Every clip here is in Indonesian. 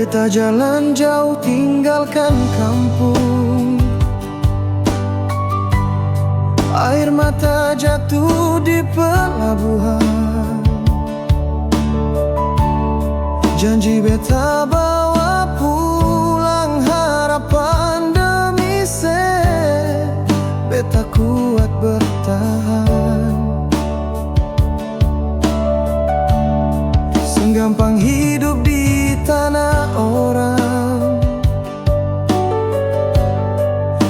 Beta jalan jauh tinggalkan kampung. Air mata jatuh di pelabuhan. Janji beta bawa pulang harapan demi beta kuat bertahan. Senggampang hidup di tanah orang.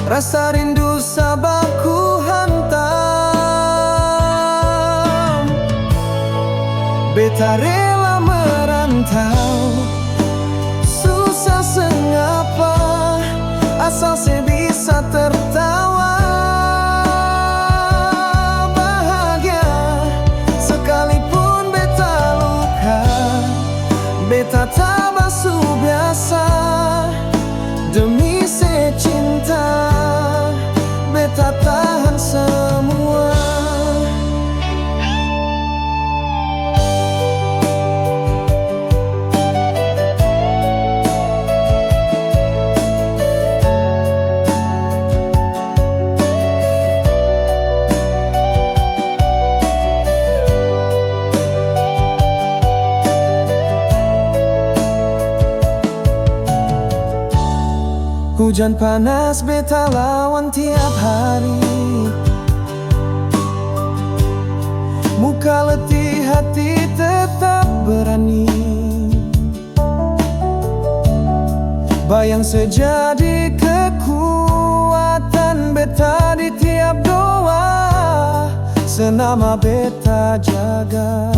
Rasa rindu sabarku hantam. Beta rela merantau, susah sengapa, asal saya bisa tertawa. Bahagia sekalipun beta luka, beta tak basuh biasa. Demi secinta, beta tahan semua. Hujan panas beta lawan tiap hari. Muka letih, hati tetap berani. Bayang sejadi kekuatan beta di tiap doa. Senama beta jaga.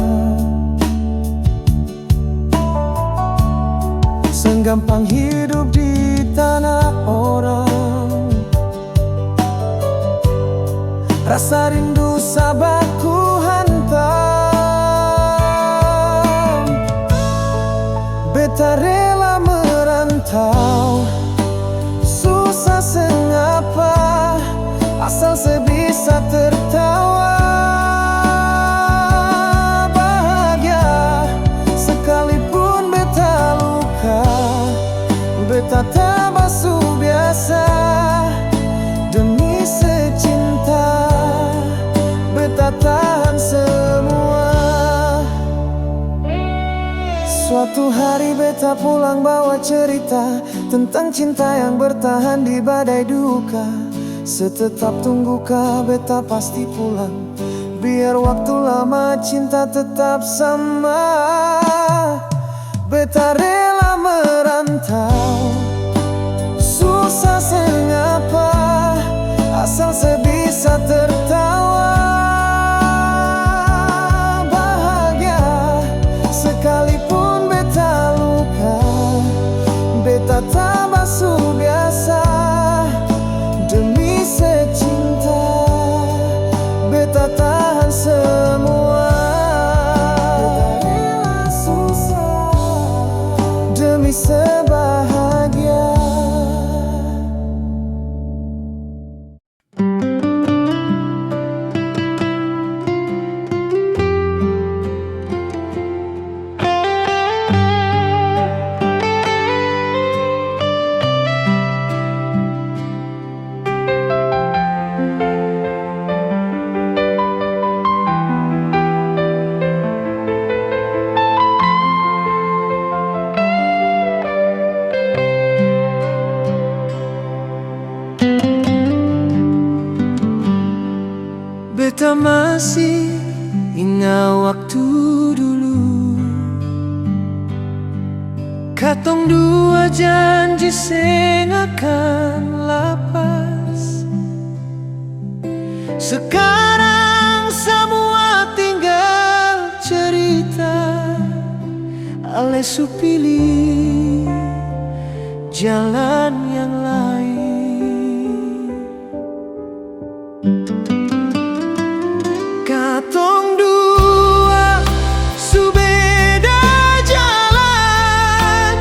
Senggampang hidup di tanah orang. Rasa rindu sabarku hantam. Beta rela merantau, susah sengapa, asal sebisa tertawa. Bahagia sekalipun beta luka, beta tak basuh biasa. Demi secinta, beta tahan semua. Suatu hari beta pulang bawa cerita tentang cinta yang bertahan di badai duka. Setetap tungguka beta pasti pulang, biar waktu lama cinta tetap sama. Beta rela merantau, susah sengapa, asal sebisa tertawa. Bahagia sekalipun beta luka, beta tak basuh biasa. Demi secinta, beta tahan semua. Beta rela susah demi sebahagia. Beta masih ingat waktu dulu, katong dua janji seng akan lapas. Sekarang semua tinggal cerita, Alesu pilih jalan yang lain. Katong dua su beda jalan,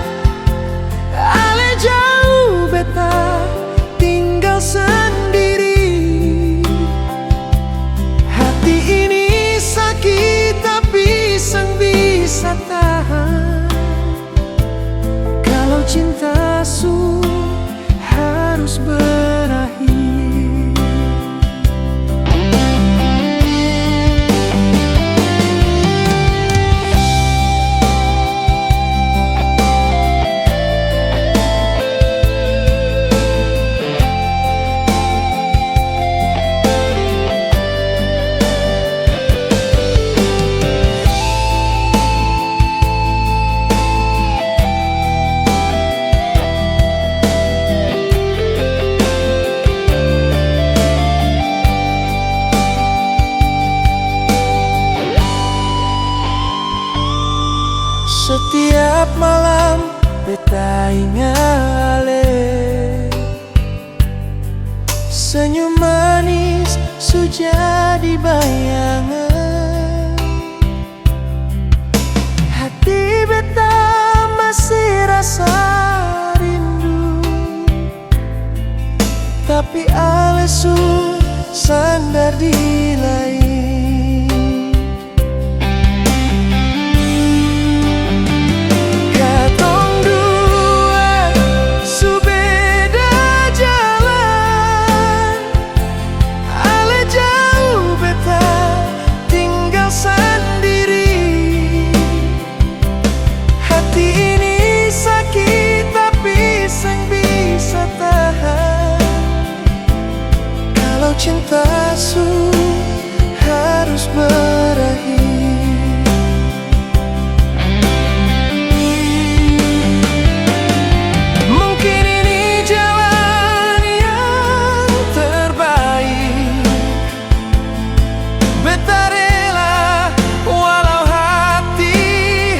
ale jauh beta tinggal sendiri. Hati ini sakit tapi sang bisa tahan. Kalau Setiap malam beta ingat senyum manis sudah di bayangan. Hati beta masih rasa rindu, tapi ale su sandar di lain. Katong dua su beda jalan, ale jauh beta tinggal sendiri. Hati ini sakit tapi sang bisa tahan. Kalau cinta su harus berakhir, mungkin ini jalan yang terbaik. Beta rela walau hati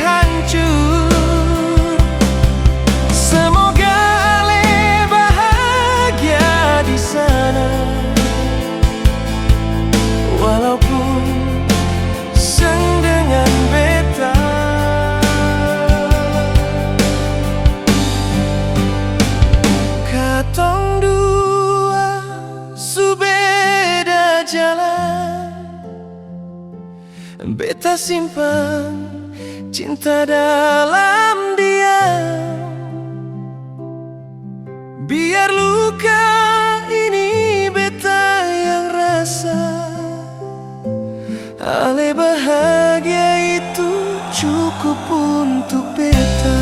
hancur. Semoga ale bahagia di sana, walaupun seng dengan beta. Katong dua su beda jalan, beta simpan cinta dalam diam. Biar luka ini beta yang rasa, ale bahagia itu cukup untuk beta.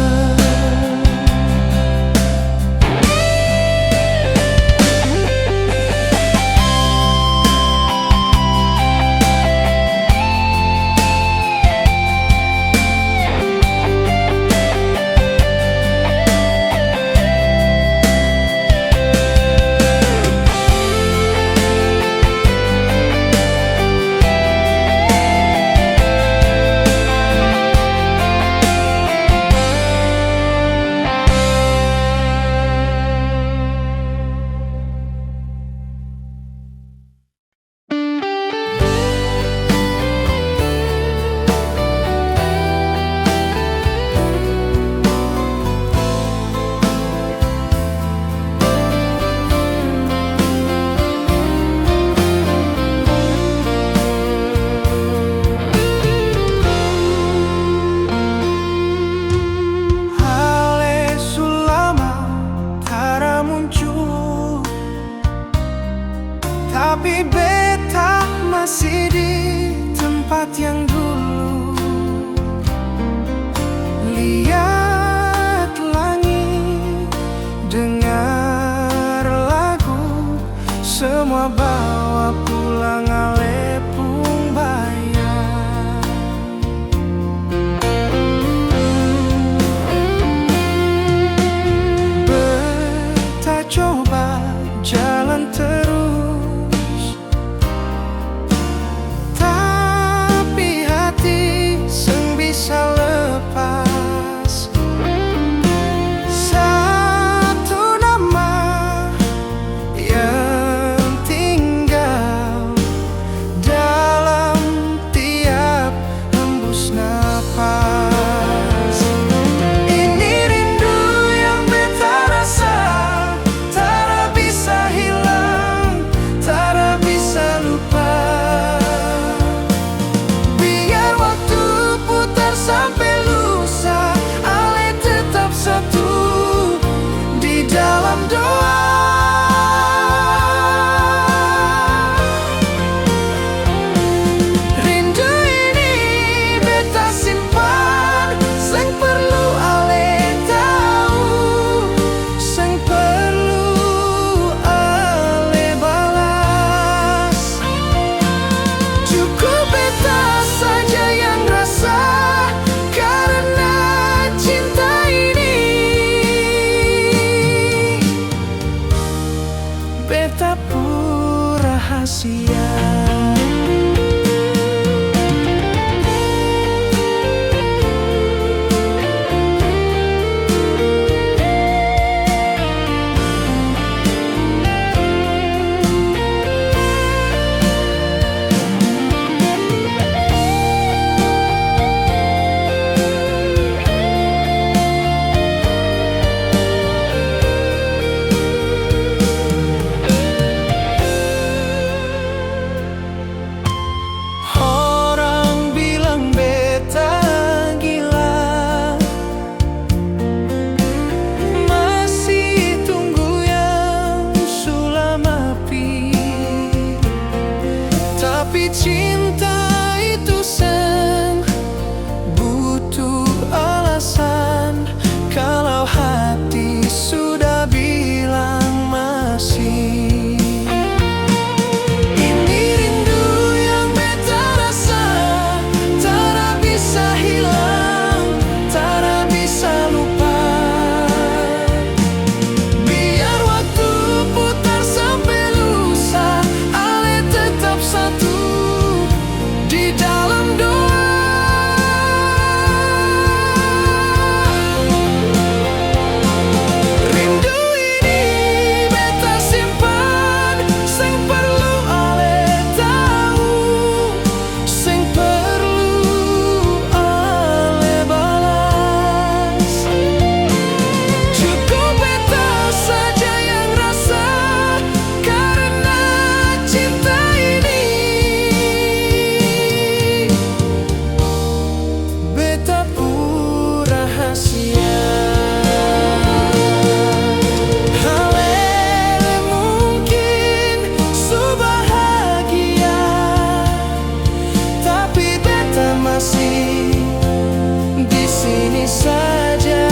di sini saja.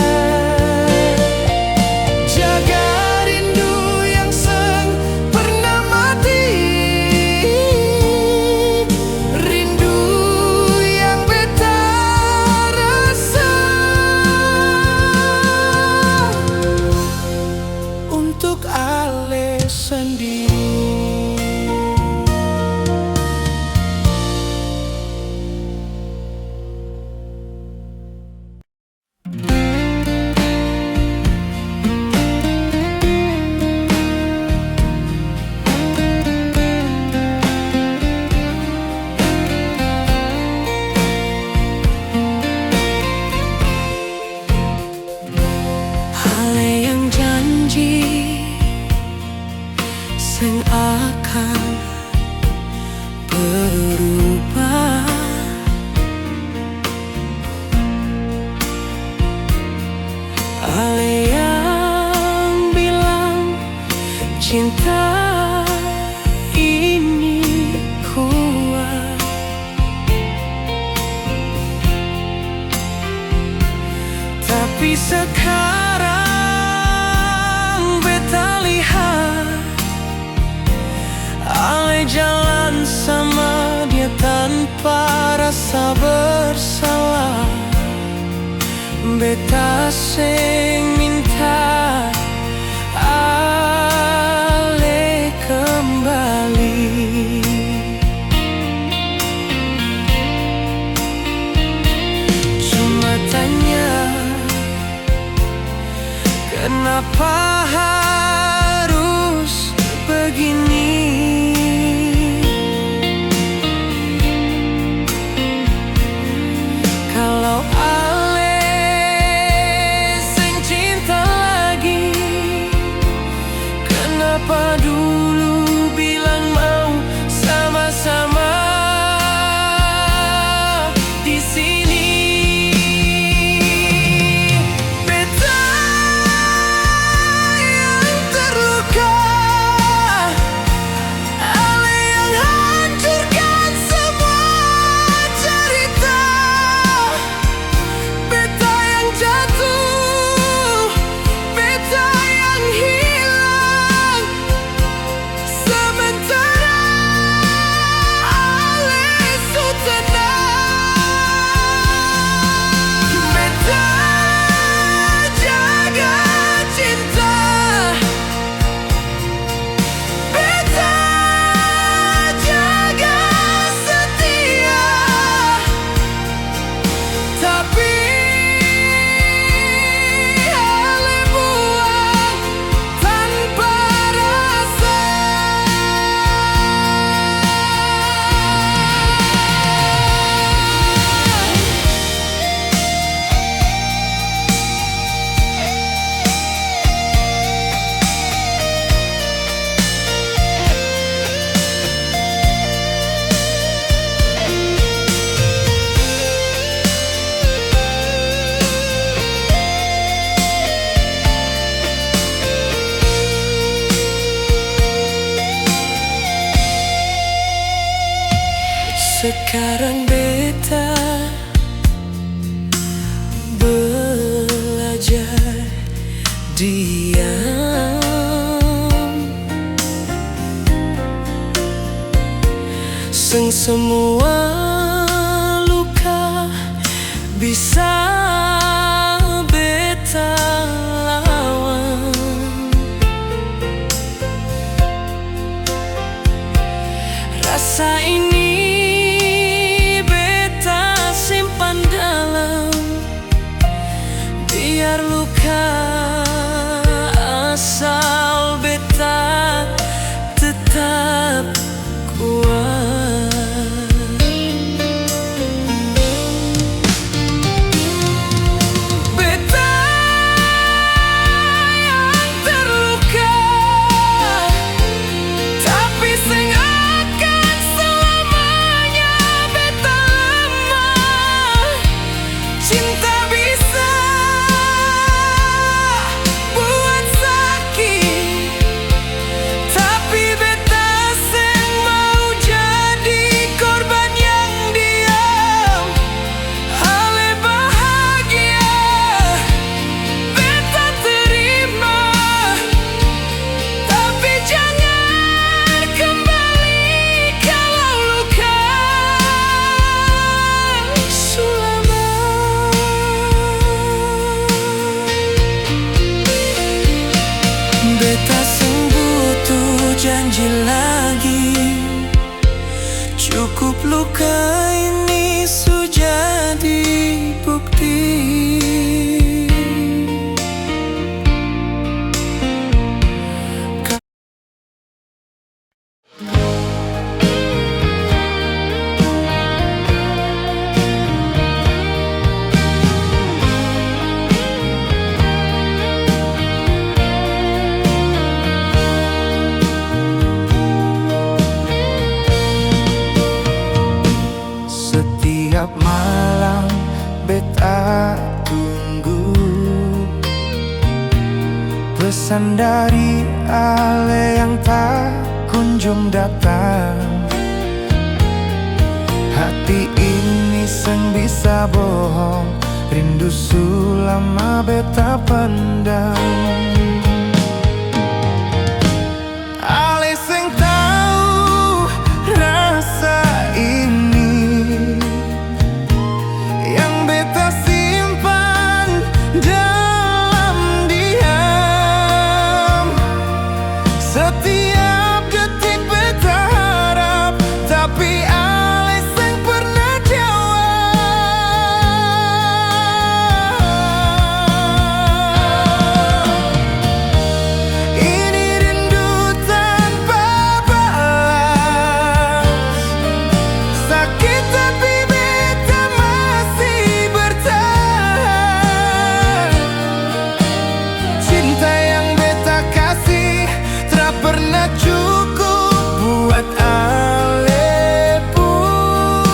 Jaga rindu yang pernah mati, rindu yang beta rasa untuk Ale sendiri. Ale yang janji sing akan berubah, Ale yang bilang cinta ini kuat, tapi sekarang beta lihat Ale jalan sama dia tanpa rasa bersalah. Beta sing minta Ale kembali. Cuma tanya, kenapa harus begini? Kalau Ale sing cinta lagi, kenapa dulu bilang mau sama-sama di sini? Beta yang terluka, Ale yang hancurkan semua cerita. Beta yang jatuh, beta yang hilang, sementara Ale su tenang. Beta jaga cinta, beta jaga setia, tapi Ale buang tanpa rasa. Sekarang beta belajar diam, sing semua luka bisa beta lawan. Rasa ini beta simpan dalam, biar luka asal beta tetap kuat. beta tunggu pesan dari Ale yang tak kunjung datang. Hati ini seng bisa bohong, rindu sulama beta pendam. Ale seng tahu rasa ini yang beta simpan dalam diam. Setiap detik beta harap, tapi Ale seng pernah jawab. Ini rindu tanpa balas, sakit tapi beta masih bertahan. Cinta yang beta kasih tak pernah cukup buat Ale pulang.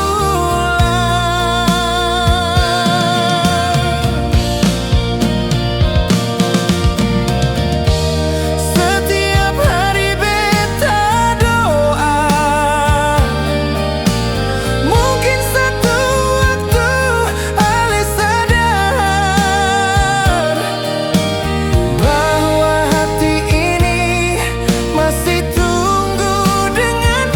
Setiap hari beta doa, mungkin satu waktu Ale sadar bahwa hati ini masih tunggu dengan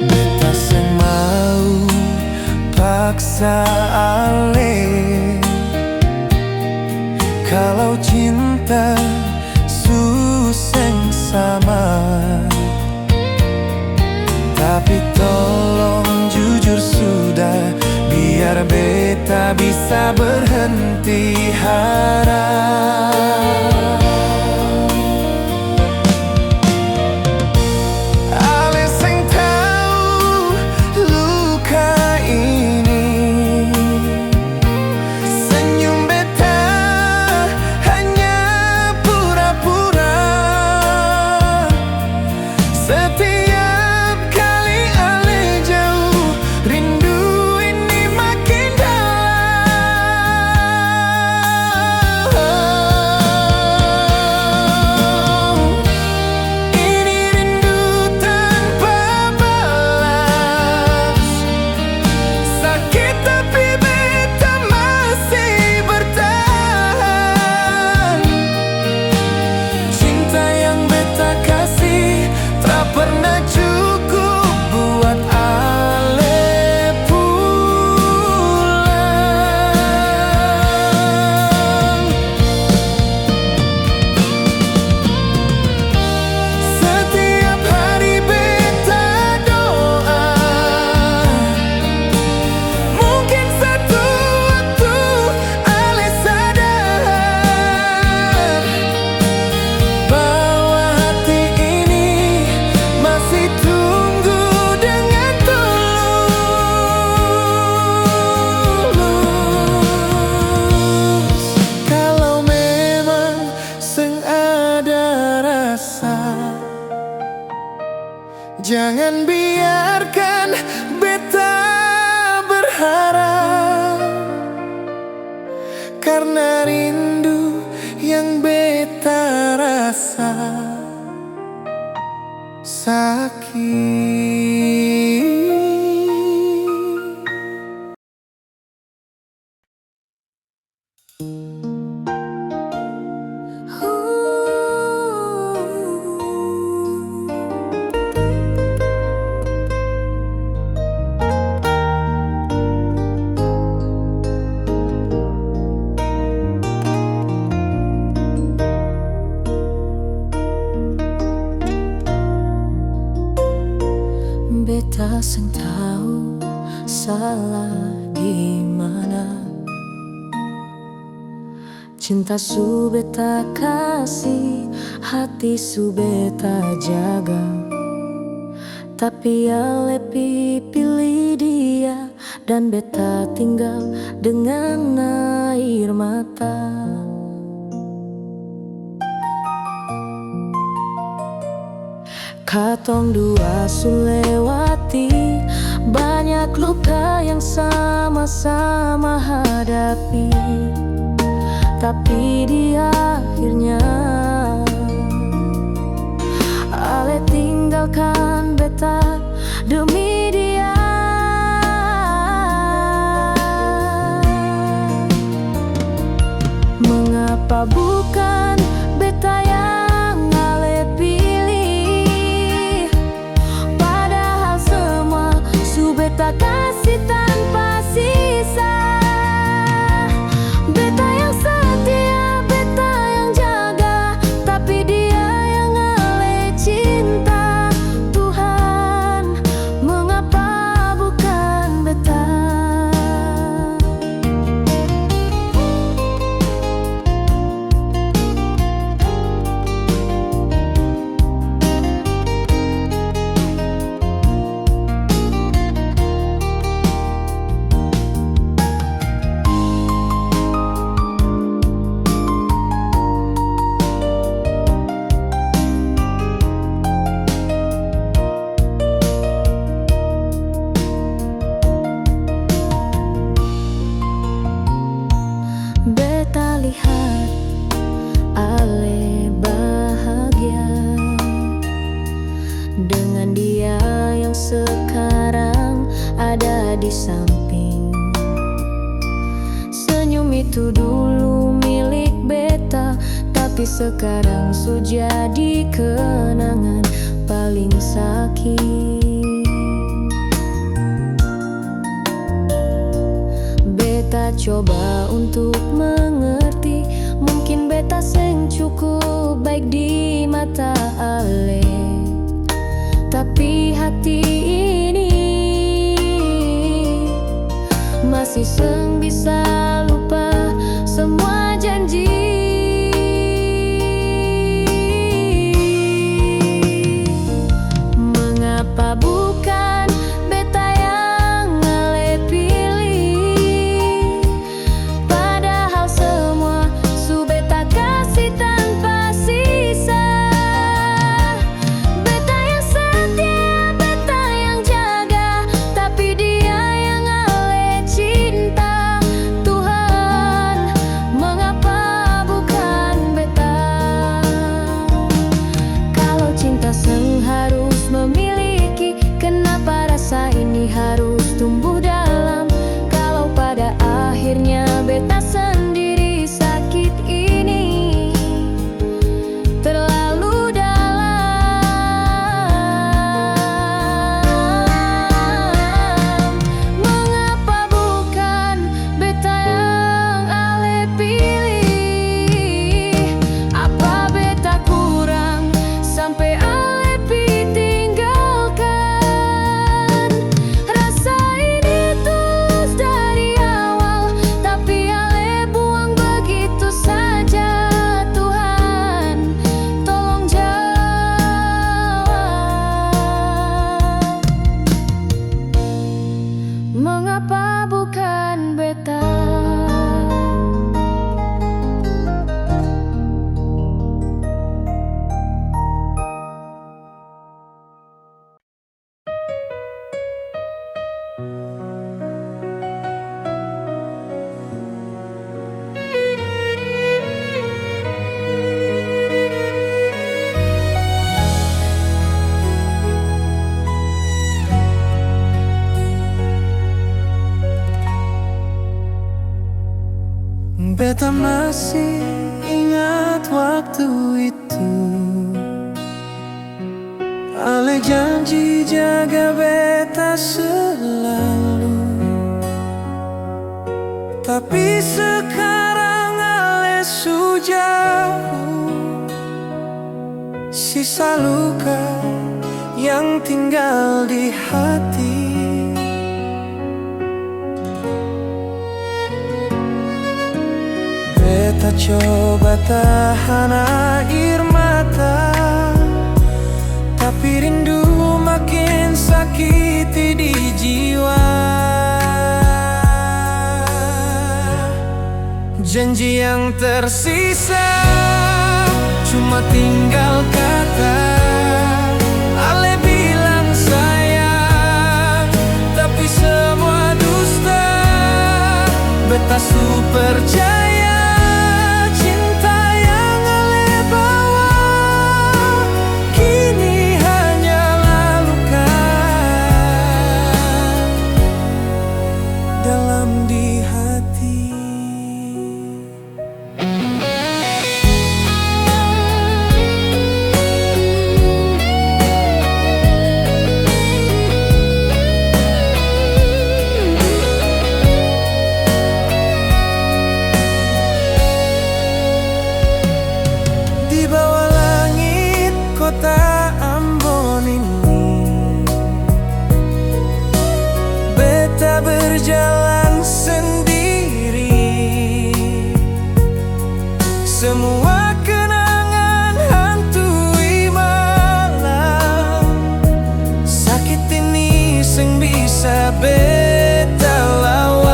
beta seng mau paksa Ale. Kalau cinta suseng sama, tapi tolong jujur sudah, biar beta bisa berhenti harap. Ale seng tahu luka ini, senyum beta hanya pura-pura. Setiap kali Ale jauh, rindu ini makin dalam. Ini rindu tanpa balas, sakit tapi beta masih bertahan. Cinta yang beta kasih tak pernah cukup buat Ale pulang. Setiap hari beta doa, mungkin satu waktu Ale sadar bahwa hati ini masih tunggu dengan tulus. Kalau memang seng ada rasa, jangan biarkan beta berharap, karena rindu yang beta rasa sakit. Hu. sing tahu salah di mana. Cinta su beta kasih, hati su beta jaga, tapi ale pilih dia dan beta tinggal dengan air mata. Katong dua su lewati banyak luka yang sama-sama hadapi, tapi di akhirnya ale tinggalkan beta demi dia. Mengapa bukan beta yang ale pilih, padahal semua su beta kasih tanpa sisa. Beta yang setia, beta yang jaga, tapi dia yang ale cinta. Tuhan, mengapa bukan beta? Beta lihat ale bahagia dengan dia yang sekarang ada di samping. Senyum itu dulu milik beta, tapi sekarang su jadi kenangan paling sakit. Beta coba untuk mengerti, mungkin beta seng cukup baik di mata ale, tapi hati ini masih seng bisa lupa semua janji. Mengapa bukan beta yang ale pilih, padahal semua su beta kasih tanpa sisa. Beta yang setia, beta yang jaga, tapi dia yang ale cinta. Tuhan, mengapa bukan beta? Kalau cinta seng harus memiliki, kenapa rasa ini harus tumbuh dalam? Kalau pada akhirnya beta sendiri sakit ini terlalu dalam. Mengapa bukan beta yang ale pilih? Apa beta kurang sampai ale tinggalkan? Rasa ini tulus dari awal, tapi ale buang begitu saja. Tuhan, tolong jawab. Mengapa bukan beta? Beta masih ingat waktu itu, ale janji jaga beta selalu, tapi sekarang ale su jauh. Sisa luka yang tinggal di hati. coba tahan air mata, tapi rindu makin sakiti di jiwa. Janji yang tersisa cuma tinggal kata. Ale bilang sayang, tapi semua dusta. Beta super percaya cinta yang Ale bawa kini hanyalah luka dalam di hati. Di bawah langit kota Ambon ini, beta berjalan sendiri. Semua kenangan hantui malam. Sakit ini sing bisa beta lawan.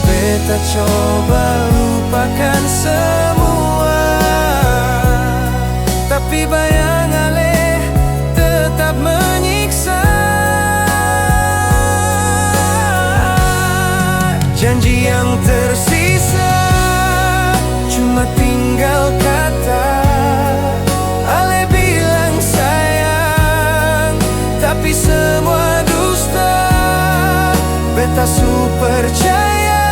Beta coba lupakan semua, tapi bayang Ale tetap menyiksa. Janji yang tersisa cuma tinggal kata. Ale bilang sayang, tapi semua dusta. Beta super percaya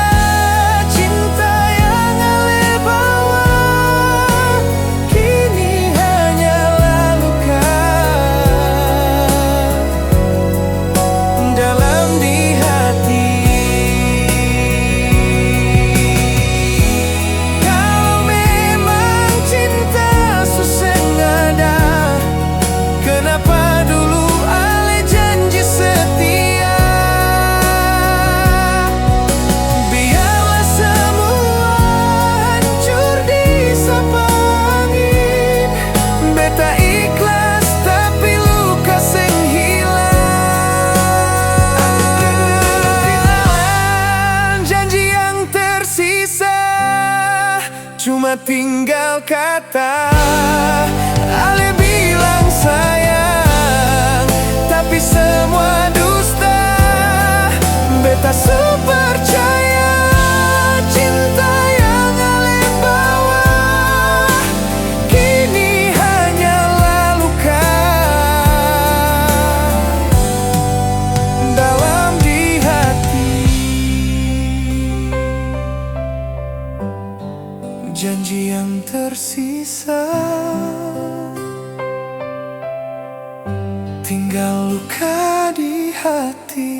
cinta yang Ale bawa kini hanyalah luka dalam di hati. Kalau memang cinta susengada, kenapa dulu Ale janji setia? Biarlah semua hancur disapa angin. Beta ikhlas tapi luka sing hilang. Janji yang tersisa cuma tinggal kata. Ale bilang sayang, tapi semua dusta. Beta percaya cinta yang Ale bawa kini hanyalah luka dalam di hati. Janji yang tersisa tinggal luka di hati.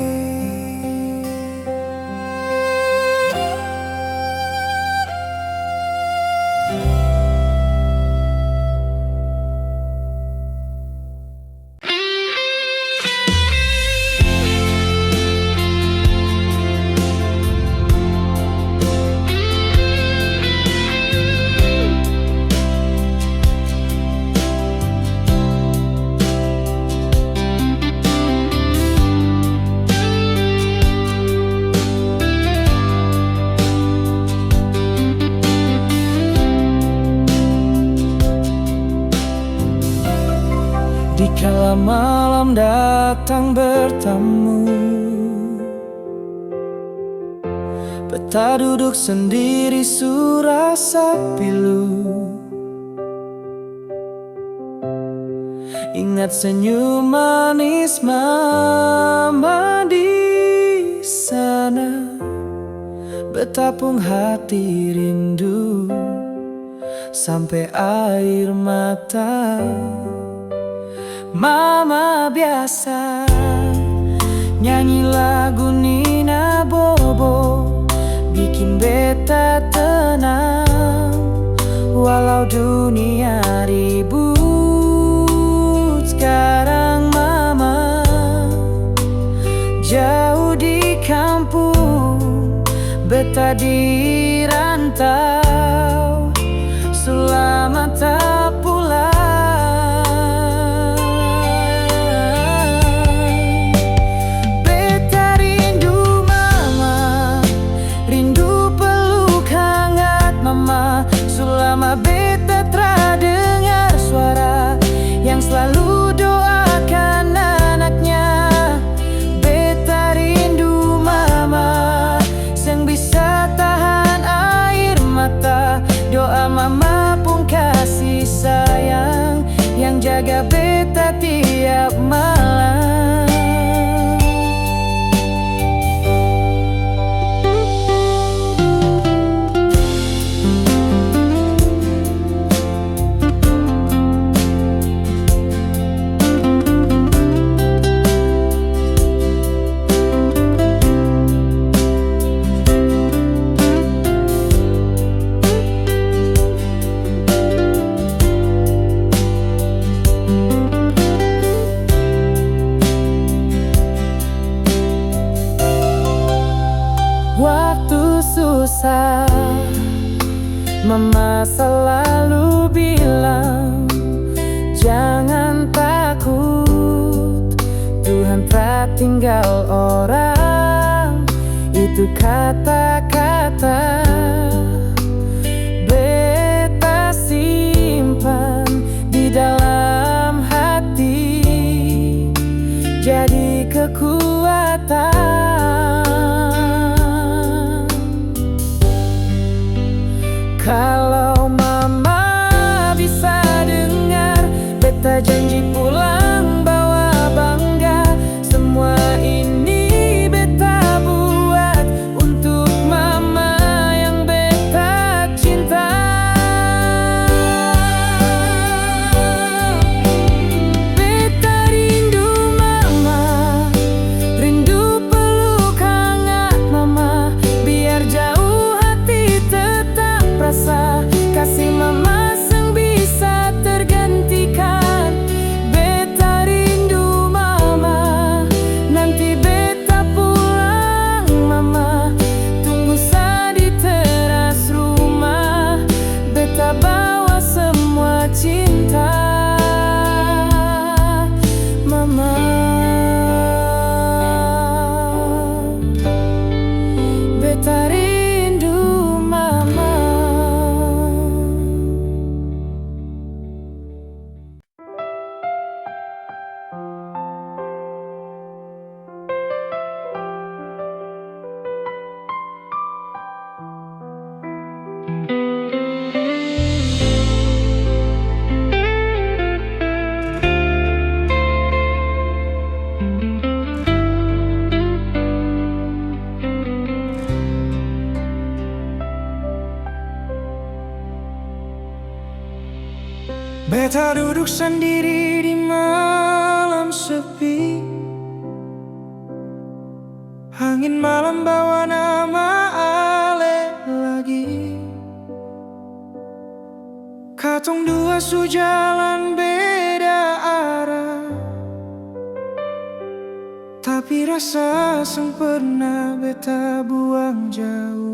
Dikala malam datang bertamu, beta duduk sendiri surasa pilu. Ingat senyum manis mama di sana, betapung hati rindu sampai air mata. Mama biasa nyanyi lagu Nina Bobo, bikin beta tenang walau dunia ribut. Sekarang mama jauh di kampung, beta beta di rantau selama tak pulang. Beta rindu mama, rindu peluk hangat mama. Selama beta terdengar suara yang selalu doakan anaknya. Beta rindu mama, yang bisa tahan air mata. Doa mama pun kasih sayang yang jaga beta tiap malam. Waktu susah, mama selalu bilang, jangan takut, Tuhan tak tinggal orang. Itu kata-kata beta simpan di dalam hati, jadi kekuatan. Kalau mama bisa dengar, beta janji pulang bawa bangga. Semua ini beta buat untuk mama yang beta cinta. Beta rindu mama, rindu peluk hangat mama. Biar jauh hati tetap rasa kasih mama sang bisa tergantikan. Beta rindu mama, nanti beta pulang mama. Tunggu sa di teras rumah, beta bawa semua cinta mama. Beta rindu mama. Beta duduk sendiri di malam sepi. Angin malam bawa nama Ale lagi. Katong dua sujalan beda arah, tapi rasa sang pernah beta buang jauh.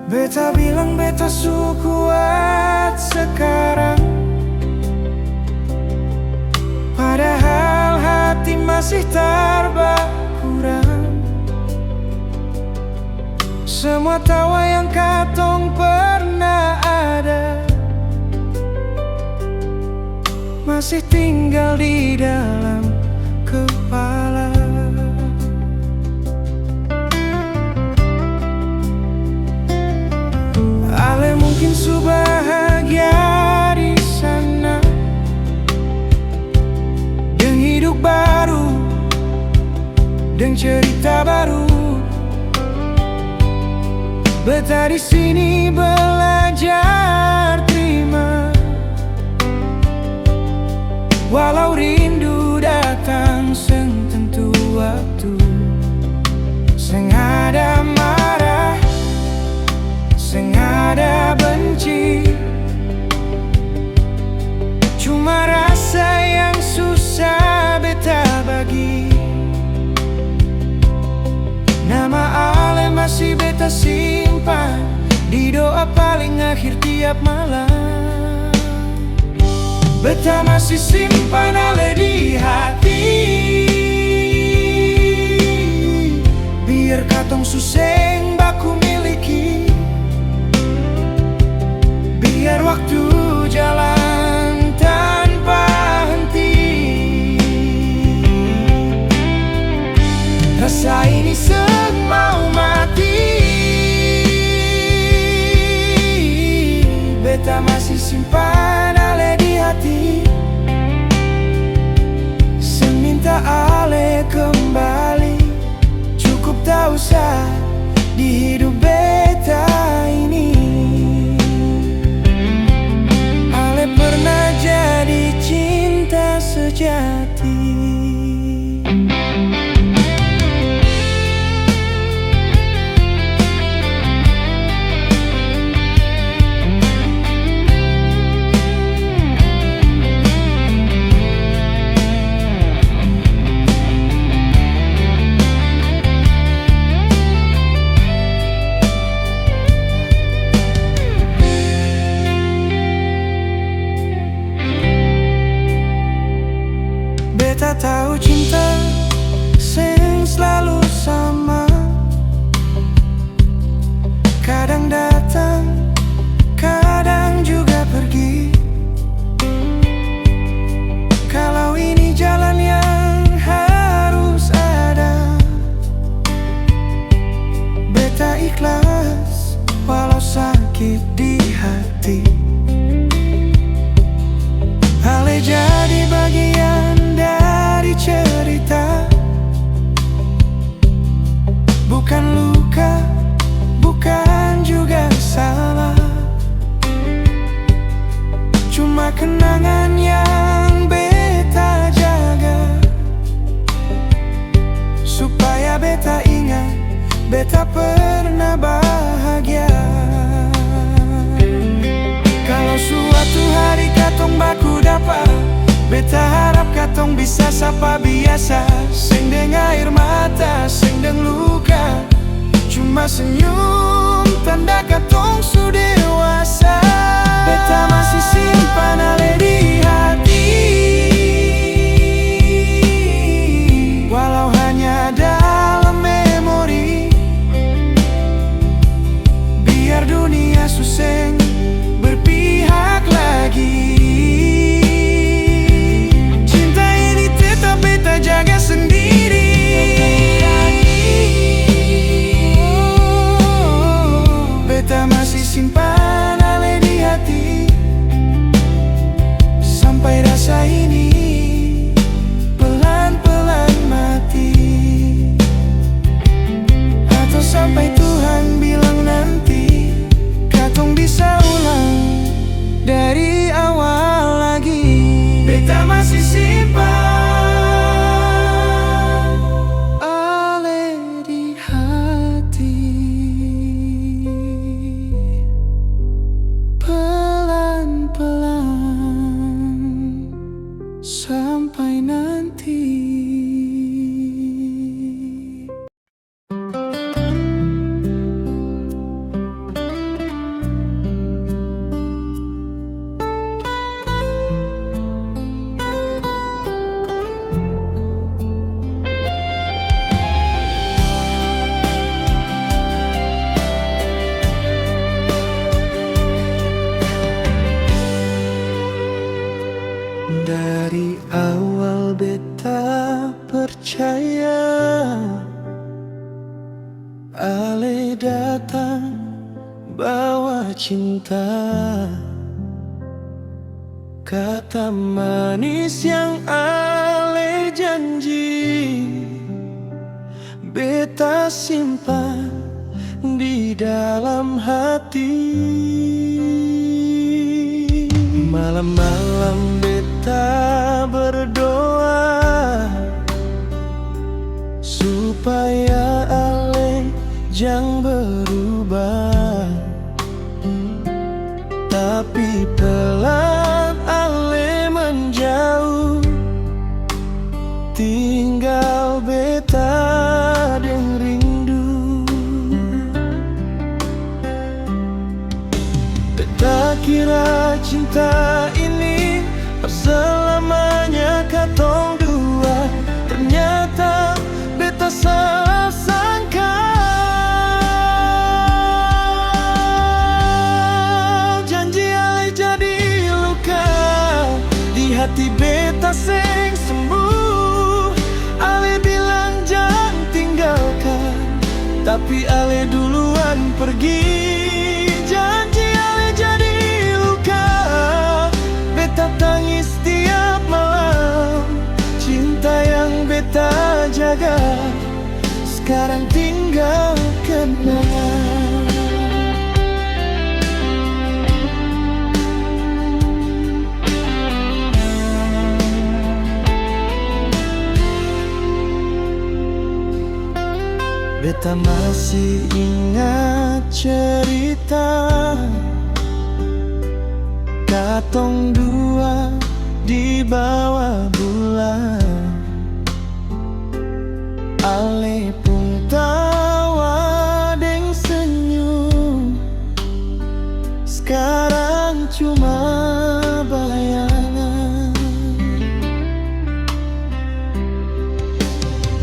Beta bilang beta su kuat sekarang, padahal hati masih terbakurang. Semua tawa yang katong pernah ada masih tinggal di dalam kepala. Ale mungkin su bahagia di sana, dengan hidup baru, dengan cerita baru. Beta di sini belajar terima, walau rindu datang seng tentu waktu. Seng ada marah, seng ada benci, cuma rasa yang susah beta bagi. Nama beta simpan di doa paling akhir tiap malam. Beta masih simpan ale di hati, biar katong suseng baku miliki, biar waktu jalan tanpa henti. Rasa ini mau mati, beta masih simpan ale di hati. Seminta ale kembali, cukup tak usah di hidup beta ini. Ale pernah jadi cinta sejati. Beta tahu cinta sing selalu sama, kadang datang, kadang juga pergi. Kalau ini jalan yang harus ada, beta ikhlas walau sakit di hati. Ale jadi bagian dari cerita, bukan luka, bukan juga salah, cuma kenangan yang beta jaga, supaya beta ingat beta pernah bahagia. Kalau suatu hari katong baku dapat, beta harap katong bisa sapa biasa, sing deng air mata, sing deng luka, cuma senyum tanda katong su dewasa. Beta masih simpan ale di hati, walau hanya dalam memori, biar dunia suseng berpihak lagi. Cinta ini tetap beta jaga sendiri. Beta masih simpan ale di hati, sampai rasa ini pelan-pelan mati, atau sampai Tuhan bilang nanti katong bisa ulang dari awal lagi. Beta masih simpan ale di hati, pelan-pelan sampai nanti. Dari awal beta percaya ale datang bawa cinta, kata manis yang ale janji, beta simpan di dalam hati. Malam-malam beta berdoa supaya ale jang berubah, tapi pelan ale menjauh, tinggal beta deng rindu. kira cinta ini selamanya katong dua, ternyata beta salah sangka. Janji ale jadi luka di hati beta seng sembuh. Ale bilang jangan tinggalkan, tapi ale duluan pergi. Janji ale jadi luka, beta tangis tiap malam. Cinta yang beta jaga sekarang tinggal kenangan. Beta masih ingat cerita katong dua di bawah bulan. Ale pun tawa deng senyum, sekarang cuma bayangan.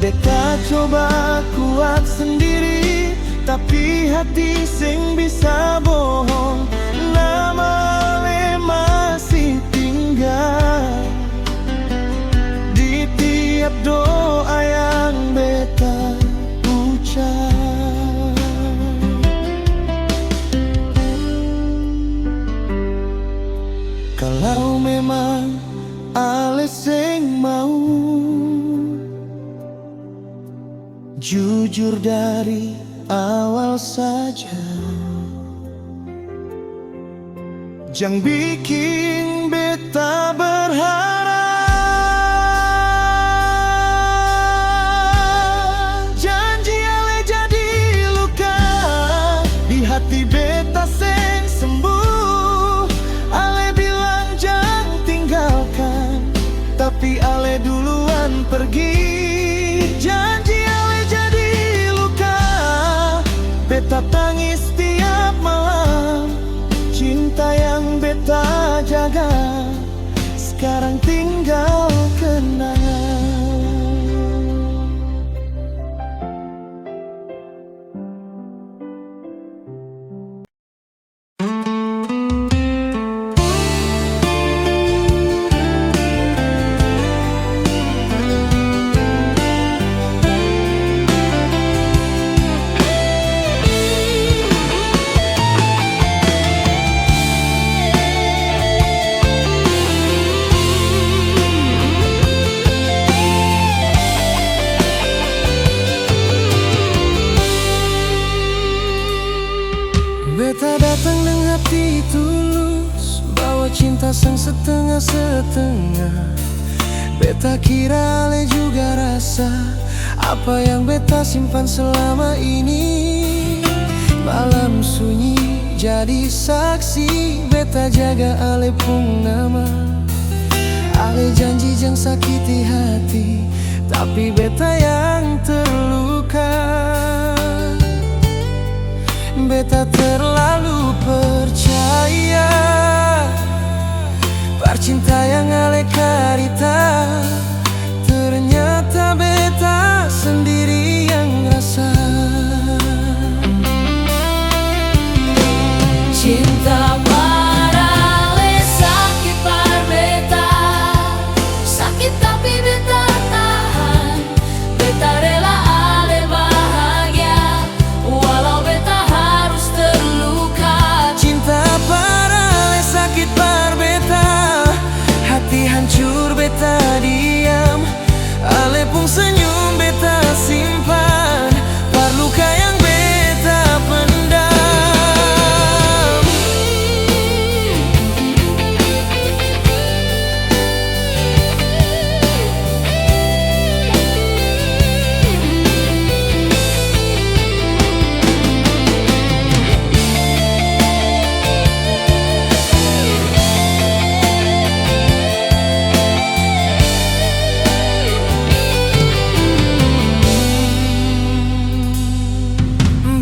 Beta coba kuat sendiri, tapi hati sing bisa bohong. Nama ale masih tinggal di tiap doa yang beta ucap. Kalau memang ale sing mau jujur dari awal saja, jangan bikin beta berharap. Janji ale jadi luka di hati beta seng sembuh. Ale bilang jangan tinggalkan, tapi ale duluan pergi. Janji ale jadi luka, beta tangis tiap malam. Cinta yang beta jaga sekarang tinggal kenangan. Beta datang dengan hati tulus, bawa cinta sang setengah-setengah. Beta kira ale juga rasa apa yang beta simpan selama ini. Malam sunyi jadi saksi, beta jaga ale pun nama. Ale janji jangan sakiti hati, tapi beta yang terluka. Beta terlalu percaya percinta yang ale karita, ternyata beta sendiri yang rasa. Cinta parale sakit par beta, sakit tapi beta tahan. Beta rela ale bahagia, walau beta harus terluka. Cinta parale sakit par beta, hati hancur beta diam. Ale pun senyum beta simpan, par luka yang beta pendam.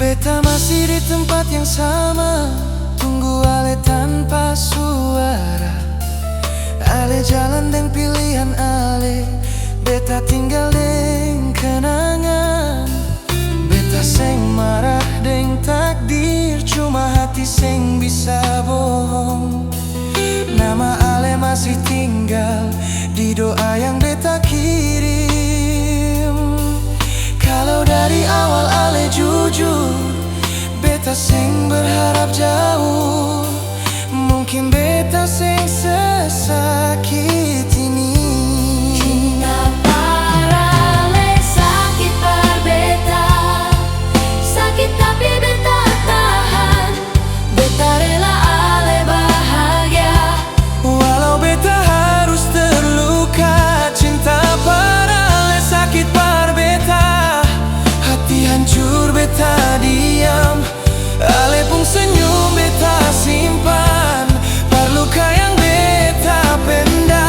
Beta masih di tempat yang sama, tunggu ale tanpa suara. Ale jalan deng pilihan ale, beta tinggal deng kenangan. Beta seng marah deng takdir, cuma hati seng bisa bohong. Nama ale masih tinggal di doa yang beta kirim. Kalau dari awal ale jujur, beta seng berharap jauh. Mungkin beta seng sesakit ini. Cinta parale sakit par beta, sakit tapi beta tahan. Beta rela ale bahagia, Walau beta harus terluka. Cinta parale sakit par beta, hati hancur beta diam. Ale pun senyum beta simpan, luka yang beta pendam.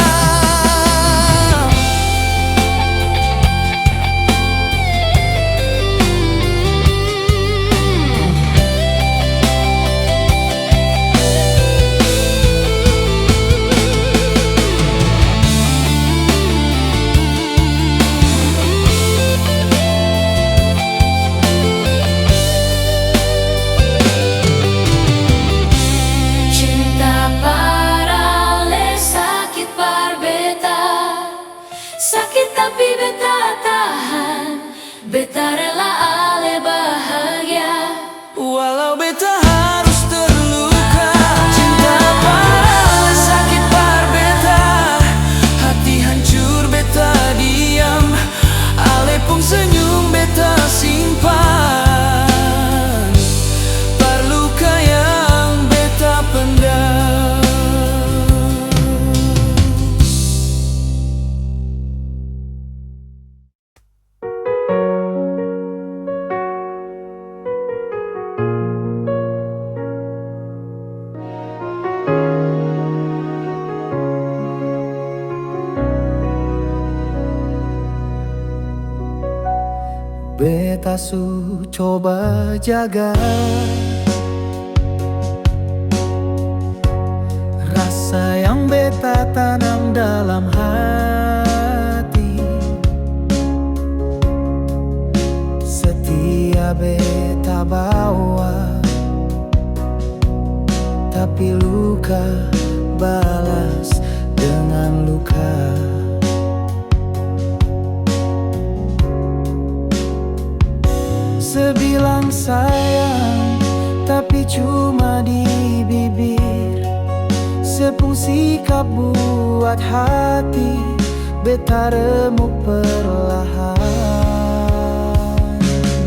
cinta parale sakit par beta, sakit tapi beta tahan. Beta rela ale bahagia, Walau beta harus terluka. Cinta parale sakit par beta, hati hancur beta diam. Ale pun senyum beta simpan, luka yang beta pendam. Beta su coba jaga rasa yang beta tanam dalam hati. Setia beta bawa, tapi luka balas dengan luka. Sebilang sayang, tapi cuma di bibir. Sepung sikap buat hati beta remuk perlahan.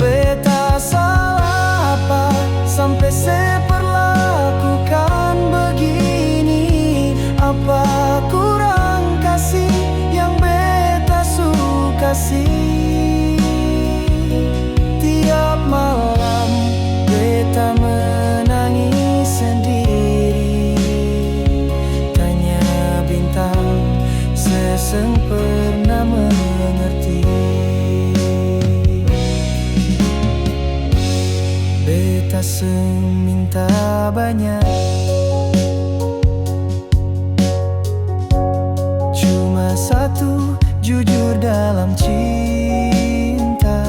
Beta salah apa sampai seperlakukan begini? Apa kurang kasih yang beta suka kasih? Tiap malam beta menangis sendiri, tanya bintang seseng pernah mengerti. Beta seng minta banyak, cuma satu, jujur dalam cinta.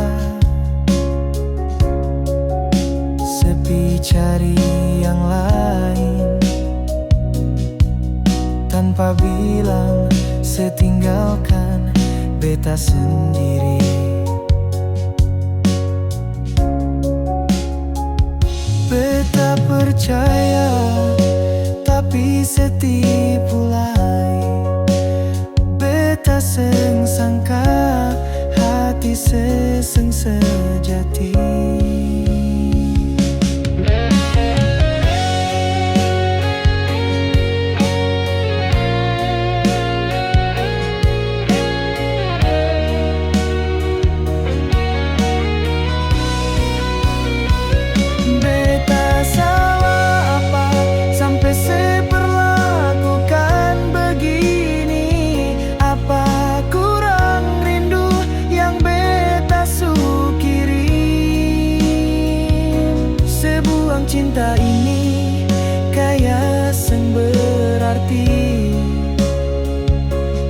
Sepi cari yang lain, tanpa bilang setinggalkan beta sendiri. Beta percaya tapi setipu lain. Beta seng sangka hati seseng sejati. Cinta ini seng berarti.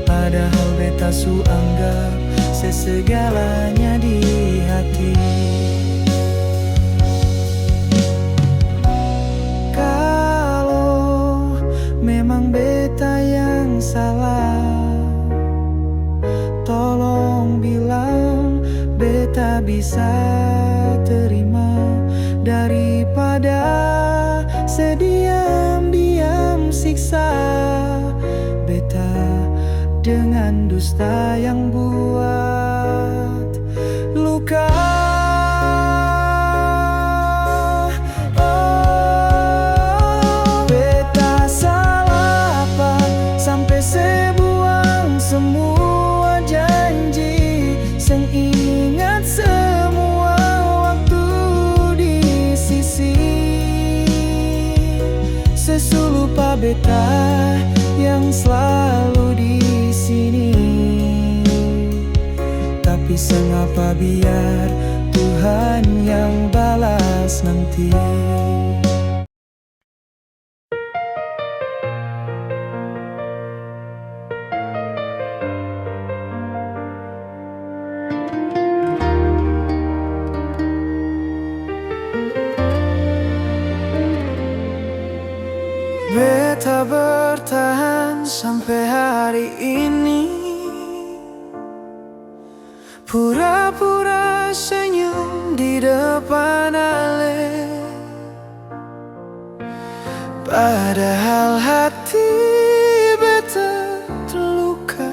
Padahal beta su anggap sesegalanya di hati. Kalau memang beta yang salah, tolong bilang beta bisa terima, daripada sediam-diam siksa beta dengan dusta yang buat luka. Oh, beta salah apa sampai sebuang semua janji, seng ingat semua waktu di sisi. Sesu lupa beta yang selalu di sini, tapi sengapa biar Tuhan yang balas nanti. Beta bertahan sampai hari ini, pura-pura senyum di depan Ale, padahal hati beta terluka,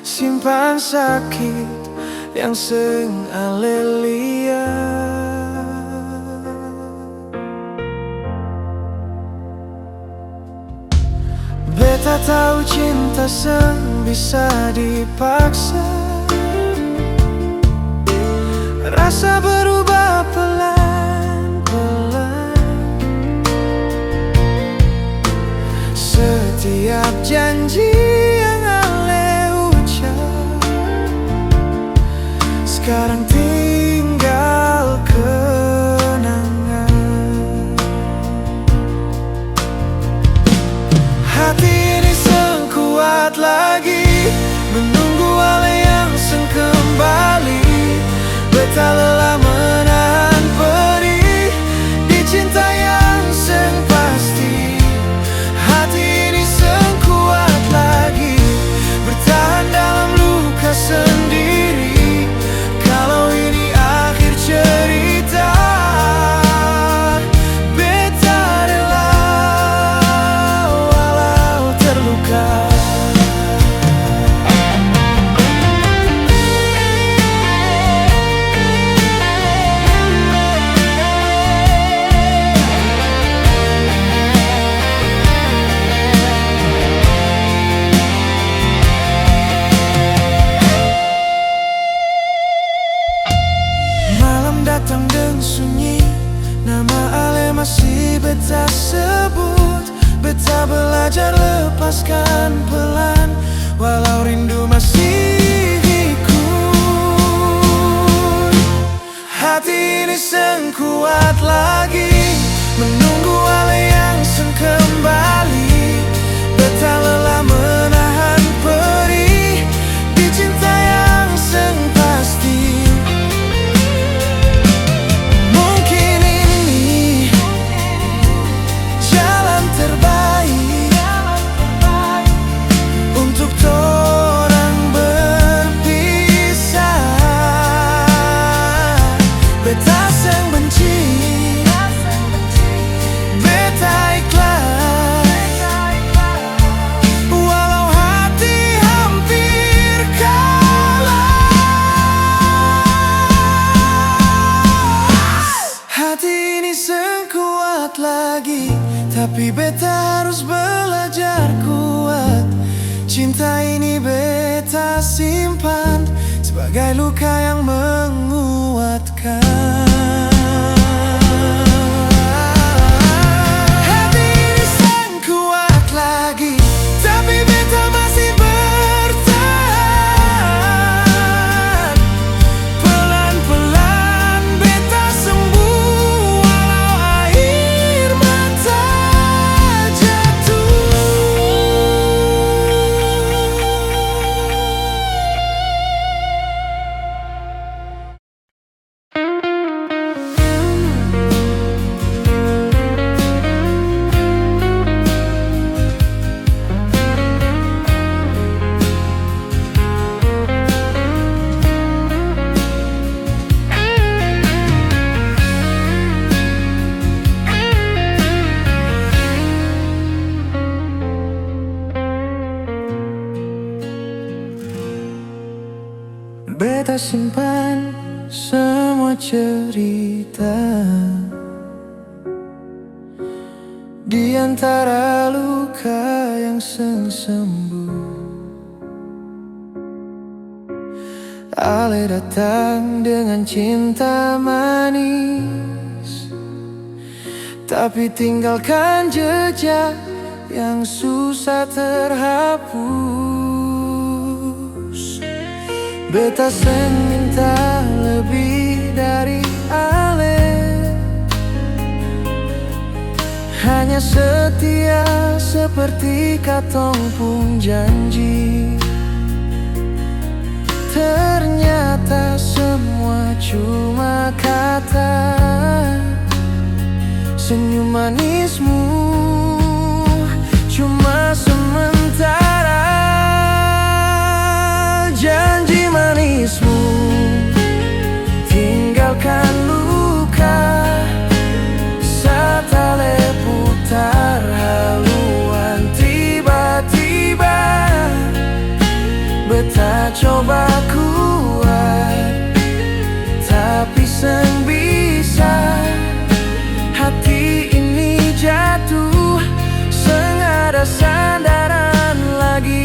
simpan sakit yang seng Ale lihat. Beta tahu cinta seng bisa dipaksa, rasa berubah pelan-pelan. Setiap janji yang Ale ucap sekarang tinggal kenangan. Hati ini seng kuat lagi menunggu Ale yang seng kembali. Beta lelah menahan perih di cinta yang seng pasti. Hati ini seng kuat lagi bertahan dalam luka sendiri. Kalau ini akhir cerita, beta rela walau terluka. Datang dan sunyi, nama Ale masih beta sebut. Beta belajar lepaskan pelan, walau rindu masih ikut. Hati ini seng kuat lagi menunggu Ale yang seng kembali. Beta lelah menahan perih di cinta yang seng pasti. Untuk torang berpisah, beta seng benci, beta ikhlas, walau hati hampir kalah. Hati ini seng kuat lagi, tapi beta harus belajar kuat. Cinta ini beta simpan sebagai luka yang menguatkan. Hati ini seng kuat lagi, tapi beta masih bertahan. Pelan-pelan beta sembuh walau air mata beta simpan semua cerita di antara luka yang sembuh. Ale datang dengan cinta manis, tapi tinggalkan jejak yang susah terhapus. Beta seng minta lebih dari Ale, hanya setia seperti katong pun janji. Ternyata semua cuma kata, senyum manismu cuma sementara. Janji manismu tinggalkan luka, saat ale putar haluan tiba-tiba. Beta coba kuat, tapi seng bisa. Hati ini jatuh, seng ada sandaran lagi.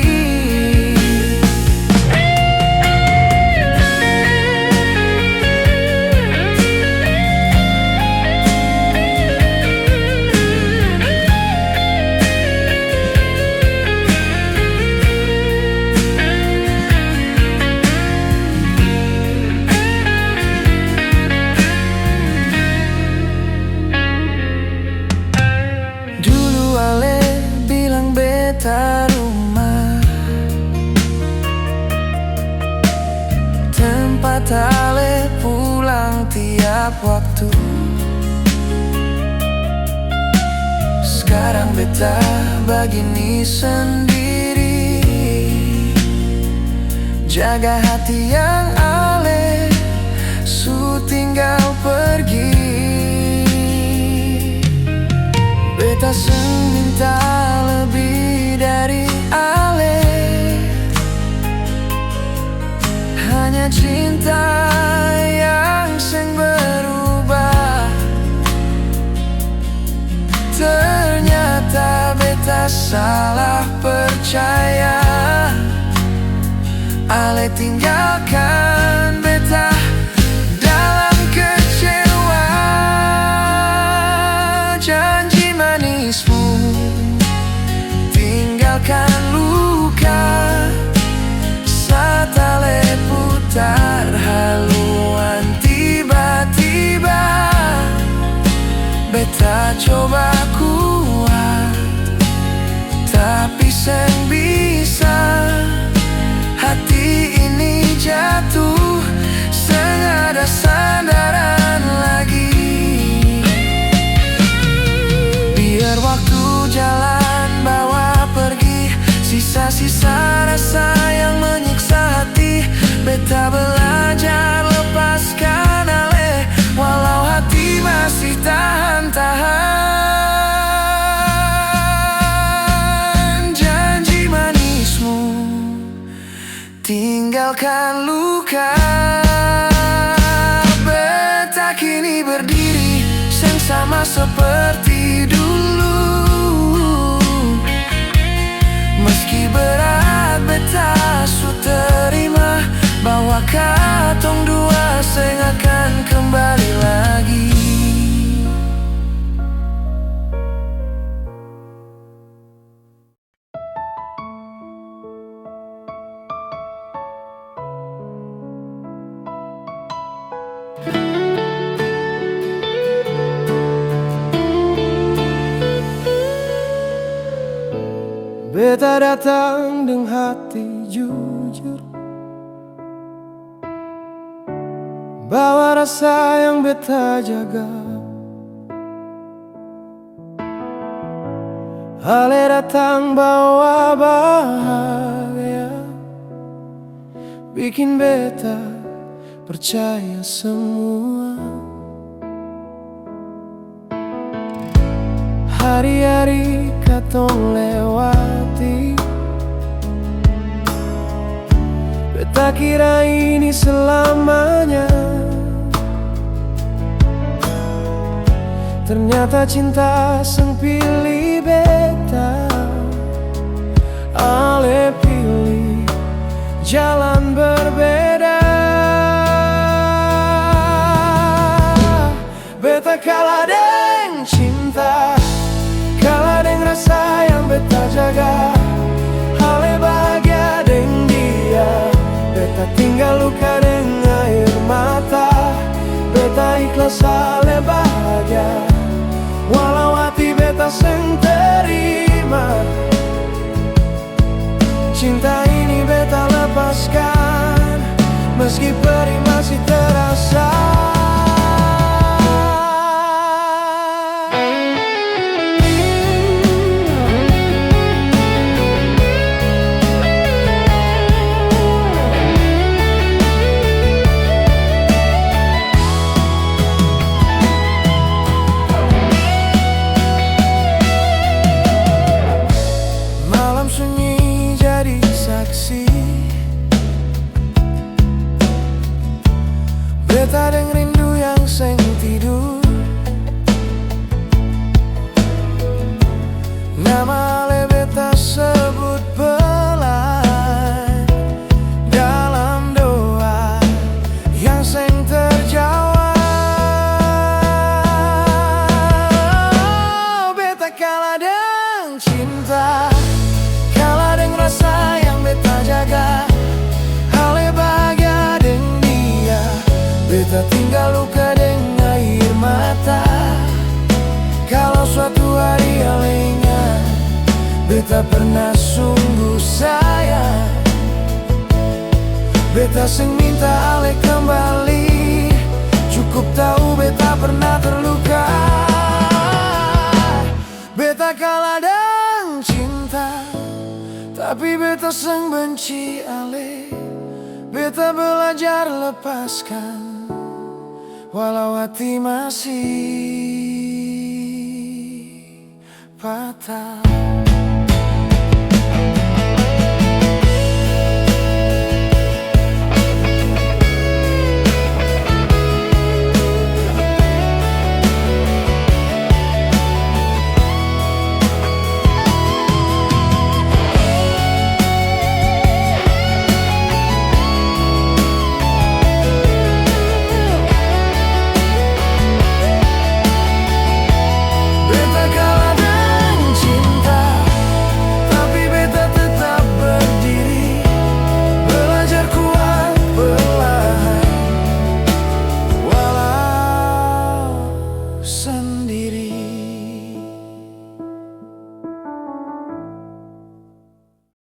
Rumah tempat ale pulang tiap waktu. Sekarang beta begini sendiri, jaga hati yang ale su tinggal pergi. Beta seng minta lebih dari Ale, hanya cinta yang seng berubah. Ternyata beta salah percaya, Ale tinggalkan beta dalam kecewa. Janji manismu tinggalkan luka, saat ale putar haluan tiba-tiba. Beta coba kuat, tapi seng bisa. Hati ini jatuh, seng ada sandaran lagi. Biar waktu jalan bawa pergi sisa-sisa rasa yang menyiksa hati. Beta belajar lepaskan ale, walau hati masih tahan-tahan. Janji manismu tinggalkan luka. Beta kini berdiri, seng sama seperti dulu. Meski berat beta su terima, bahwa katong dua seng akan kembali lagi. Beta datang dengan hati jujur, bawa rasa yang beta jaga. Ale datang bawa bahagia, bikin beta percaya semua. Hari-hari katong lewati, Tak kira ini selamanya. Ternyata cinta seng pilih beta. Ale pilih jalan berbeda. Beta kalah deng cinta, kalah deng rasa yang beta jaga. Ale bahagia deng dia, beta tinggal luka deng air mata. Beta ikhlas ale bahagia, walau hati beta seng terima. Cinta ini beta lepaskan, meski perih masih terasa. Malam sunyi jadi saksi, beta deng rindu yang seng tidur. Nama ale beta sebut pelan dalam doa yang seng terjawab. Beta kalah deng cinta, kalah deng rasa yang beta jaga. Ale bahagia deng dia, beta tinggal luka deng air mata. Kalau suatu hari ale ingat, beta pernah sungguh sayang. Beta seng minta ale kembali, cukup tahu beta pernah terluka. Beta kalah deng cinta, tapi beta seng benci ale. Beta belajar lepaskan, walau hati masih patah.